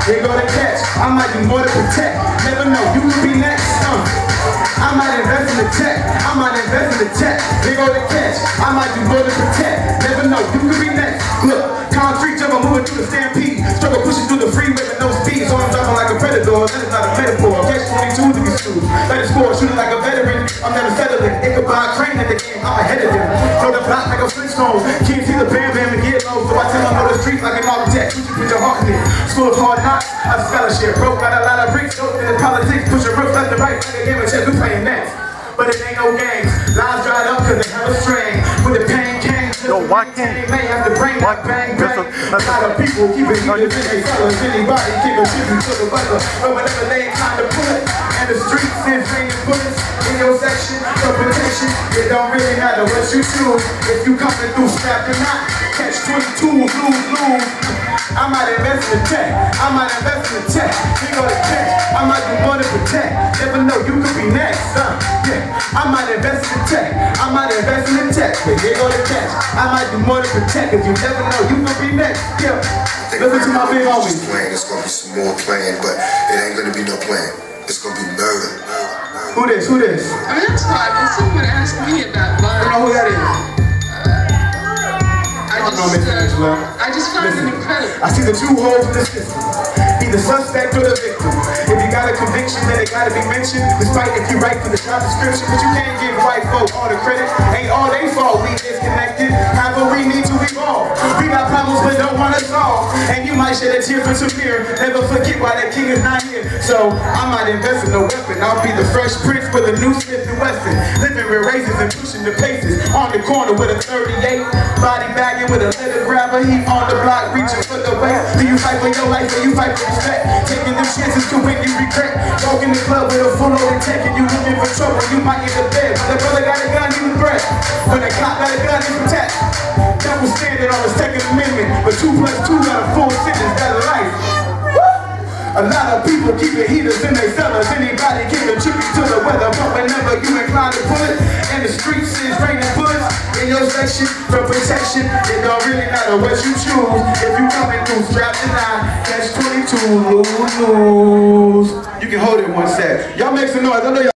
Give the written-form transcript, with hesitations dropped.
Here go the catch. I might do more to protect. Never know, you could be next. I might invest in the tech. I might invest in the tech. Here go the catch. I might do more to protect. Never know, you could be next. Look, concrete jumper moving through the stampede. Struggle pushing through the freeway with no speed. So I'm dropping like a predator. That is not a metaphor. Catch 22 to get shoes. Let it score, shooting like a veteran. I'm never settling. Ichabod Crane in the game. I'm ahead of them. Throw the block like a Flintstone. Can't see the bam bam and get low. So I tell them know the streets like an architect. Put your heart in it. School of hard knocks. A scholarship. Broke got a lot of bricks. Dope in the politics. Push your roof left and right. Like a game of chess. We playing next. But it ain't no games. Lives dried up cause they have a strain. When the pain came, yo, why can't may have to bring that bang bang. A lot of people keep it heated in their fellas. Anybody keep a tribute to the weather. But whenever they ain't time to pull it, and the streets is raining bullets in your section, your protection, it don't really matter what you choose. If you coming through strapped or not, catch 22, lose. I might invest in the tech. I might invest in the tech. Here go the catch. I might do more to protect. Never know, you could be next. I might invest in the tech. I might invest in the tech. But here go the catch. I might do more to protect. Cause you never know, you could be next. Yeah. Listen to my big homie. It's gonna be some more playing, but it ain't gonna be no playing. It's gonna be murder. Who this? I mean, that's fine. But someone asked me about Buzz. You know who that is? I just find it incredible. I see the two holes in the system. Be the suspect or the victim. If you got a conviction, then it gotta be mentioned. Despite if you write for the job description, but you can't give white folk all the credit. Ain't all they fault, we disconnected. However, we need to evolve. We got problems but don't wanna solve. And you might shed a tear for Samir. Never forget why that king is not here. So I might invest in a weapon. I'll be the Fresh Prince with a new Smith & Wesson. Living with razors and pushing the paces. On the corner with a 38. Body bagging with a leather grabber. He on the block reaching for the way. Do you fight for your life or you fight for respect? Taking them chances to win you regret. Walk in the club with a full loaded tech and you looking for trouble. You might get the bed. When the brother got a gun, he was bread. When the cop got a gun, he protect. That was standing on the Second Amendment. But 2 + 2 got a full sentence. That's life. A lot of people keeping heaters in their cellars. Anybody giving tribute to the weather. But whenever you incline to pull it, and the streets is raining bullets in your section for protection, it don't really matter what you choose. If you coming through strapped and I catch 22, lose. You can hold it one sec. Y'all make some noise. I know y'all.